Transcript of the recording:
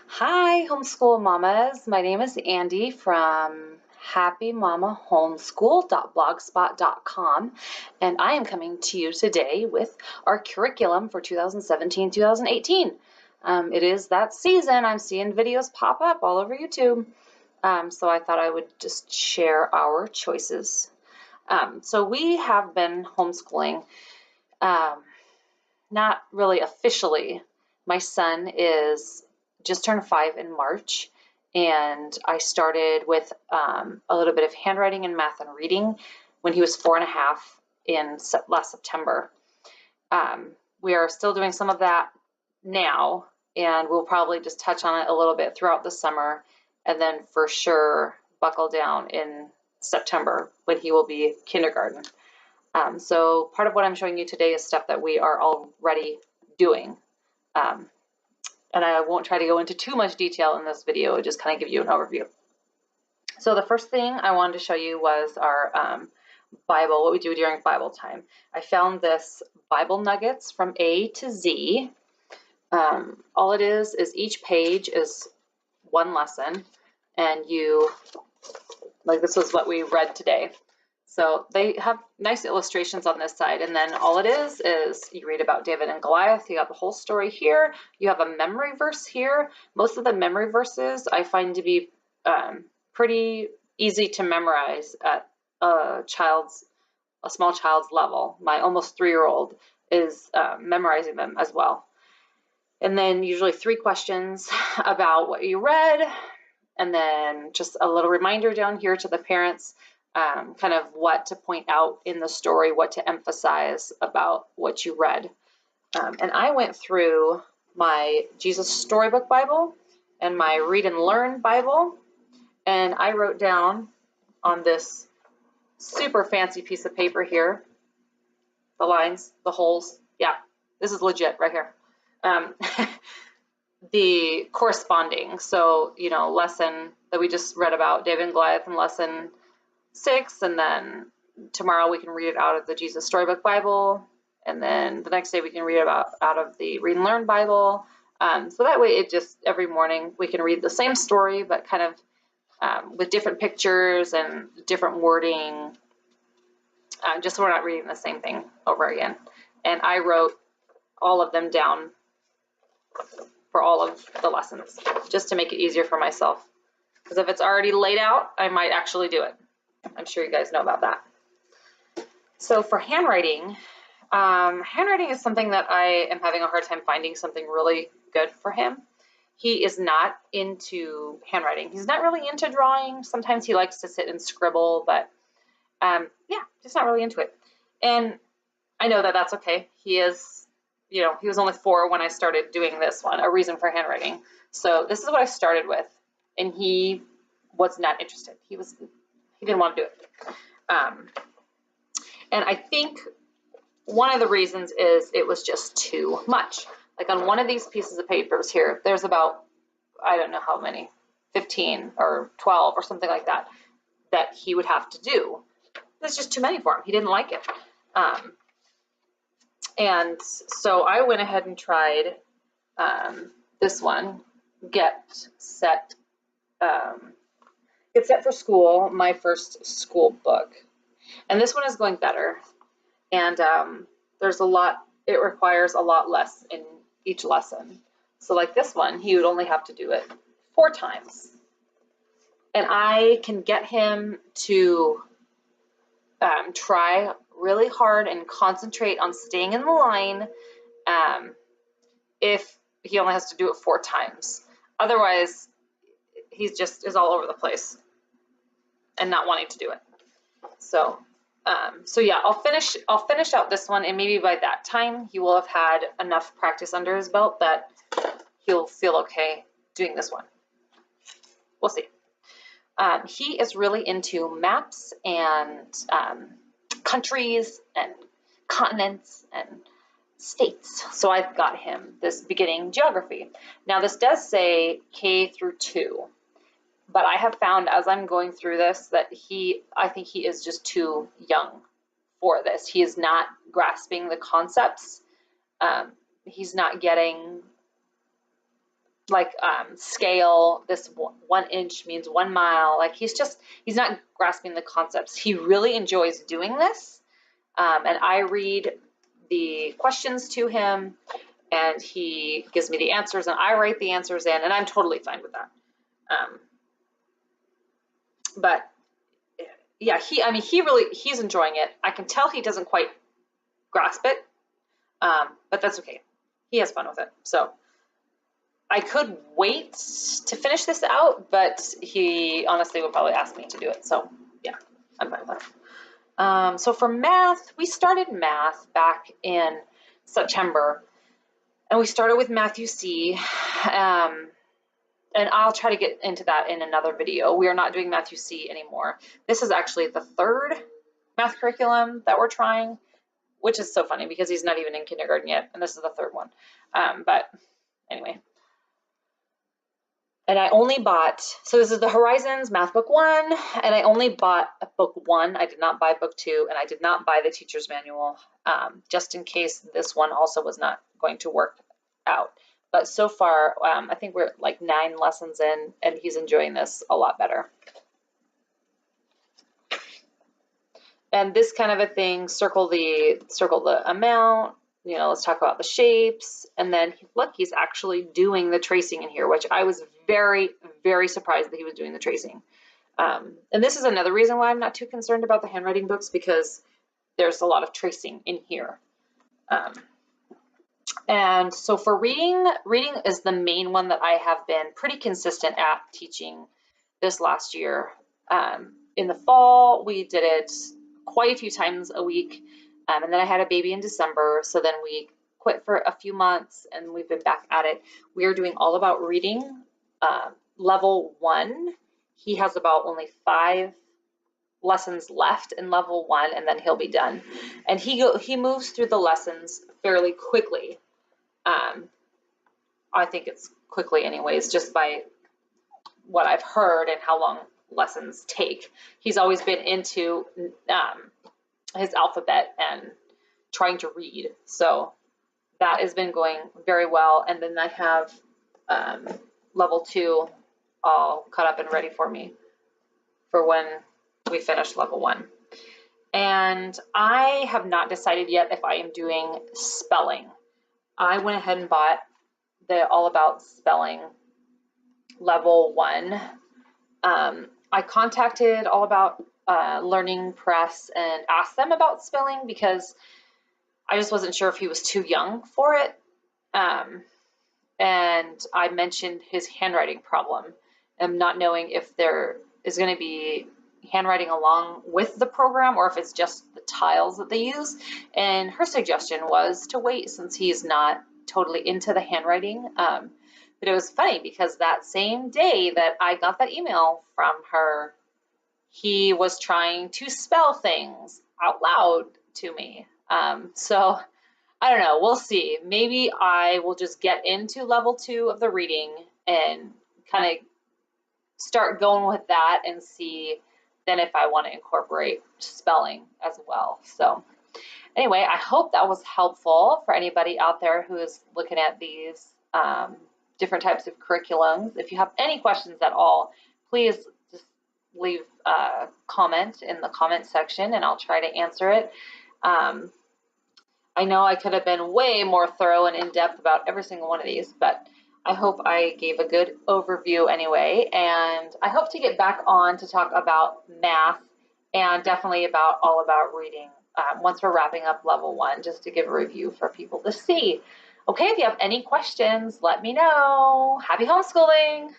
Hi, homeschool mamas. My name is Andy from happymamahomeschool.blogspot.com, and I am coming to you today with our curriculum for 2017-2018. It is that season. I'm seeing videos pop up all over YouTube, so I thought I would just share our choices. So we have been homeschooling, not really officially. My son is just turned 5 in March, and I started with a little bit of handwriting and math and reading when he was 4.5 in last September. We are still doing some of that now, and we'll probably just touch on it a little bit throughout the summer, and then for sure buckle down in September when he will be kindergarten. So part of what I'm showing you today is stuff that we are already doing. And I won't try to go into too much detail in this video, just kind of give you an overview. So the first thing I wanted to show you was our Bible, what we do during Bible time. I found this Bible Nuggets from A to Z. All it is each page is one lesson, and this was what we read today. So they have nice illustrations on this side, and then all it is you read about David and Goliath. You got the whole story here. You have a memory verse here. Most of the memory verses I find to be pretty easy to memorize at a small child's level. My almost 3-year-old is memorizing them as well. And then usually 3 questions about what you read, and then just a little reminder down here to the parents, kind of what to point out in the story, what to emphasize about what you read. And I went through my Jesus Storybook Bible and my Read and Learn Bible, and I wrote down on this super fancy piece of paper here, the lines, the holes, yeah, this is legit right here. The corresponding, so, lesson that we just read about, David and Goliath, and lesson 6, and then tomorrow we can read it out of the Jesus Storybook Bible, and then the next day we can read about out of the Read and Learn Bible. So that way it just, every morning we can read the same story, but kind of with different pictures and different wording, just so we're not reading the same thing over again. And I wrote all of them down for all of the lessons, just to make it easier for myself. Because if it's already laid out, I might actually do it. I'm sure you guys know about that. So for handwriting, handwriting is something that I am having a hard time finding something really good for him. He is not into handwriting. He's not really into drawing. Sometimes he likes to sit and scribble, but yeah, just not really into it. And I know that that's okay. He is, he was only 4 when I started doing this one, a reason for handwriting. So this is what I started with, and he was not interested. He didn't want to do it. And I think one of the reasons is it was just too much. Like on one of these pieces of papers here, there's about, I don't know how many, 15 or 12 or something like that, that he would have to do. It's just too many for him. He didn't like it. And so I went ahead and tried this one, Get Set for School, my first school book. And this one is going better. And it requires a lot less in each lesson. So like this one, he would only have to do it 4 times. And I can get him to try really hard and concentrate on staying in the line if he only has to do it 4 times. Otherwise, he just is all over the place and not wanting to do it. So yeah, I'll finish out this one, and maybe by that time he will have had enough practice under his belt that he'll feel okay doing this one. We'll see. He is really into maps and countries and continents and states. So I've got him this beginning geography. Now this does say K through 2. But I have found as I'm going through this that I think he is just too young for this. He is not grasping the concepts. He's not getting like scale. This 1 inch means 1 mile. Like he's not grasping the concepts. He really enjoys doing this. And I read the questions to him and he gives me the answers and I write the answers in, and I'm totally fine with that. But yeah, he's enjoying it. I can tell he doesn't quite grasp it, but that's okay. He has fun with it. So I could wait to finish this out, but he honestly would probably ask me to do it. So yeah, I'm fine with that. So for math, we started math back in September, and we started with Matthew C. And I'll try to get into that in another video. We are not doing Matthew C anymore. This is actually the third math curriculum that we're trying, which is so funny because he's not even in kindergarten yet, and this is the third one. But anyway. And I only bought, so this is the Horizons Math Book 1, and I only bought Book 1. I did not buy Book 2, and I did not buy the teacher's manual, just in case this one also was not going to work out. But so far, I think we're like 9 lessons in, and he's enjoying this a lot better. And this kind of a thing, circle the amount, you know, let's talk about the shapes. And then look, he's actually doing the tracing in here, which I was very, very surprised that he was doing the tracing. And this is another reason why I'm not too concerned about the handwriting books, because there's a lot of tracing in here. And so for reading is the main one that I have been pretty consistent at teaching this last year. In the fall, we did it quite a few times a week. And then I had a baby in December, so then we quit for a few months and we've been back at it. We are doing all about reading, level 1. He has about only 5 lessons left in level 1, and then he'll be done. And he moves through the lessons fairly quickly. I think it's quickly anyways, just by what I've heard and how long lessons take. He's always been into his alphabet and trying to read, so that has been going very well. And then I have level 2 all cut up and ready for me for when we finish level 1. And I have not decided yet if I am doing spelling. I went ahead and bought the All About Spelling level 1. I contacted All About Learning Press and asked them about spelling because I just wasn't sure if he was too young for it. And I mentioned his handwriting problem and not knowing if there is going to be handwriting along with the program or if it's just the tiles that they use. And her suggestion was to wait since he's not totally into the handwriting. But it was funny because that same day that I got that email from her, he was trying to spell things out loud to me. So I don't know, we'll see. Maybe I will just get into level 2 of the reading and kind of start going with that and see then if I want to incorporate spelling as well. So anyway, I hope that was helpful for anybody out there who is looking at these different types of curriculums. If you have any questions at all, please just leave a comment in the comment section and I'll try to answer it. I know I could have been way more thorough and in-depth about every single one of these, but I hope I gave a good overview anyway, and I hope to get back on to talk about math and definitely about all about reading once we're wrapping up level 1, just to give a review for people to see. Okay, if you have any questions, let me know. Happy homeschooling!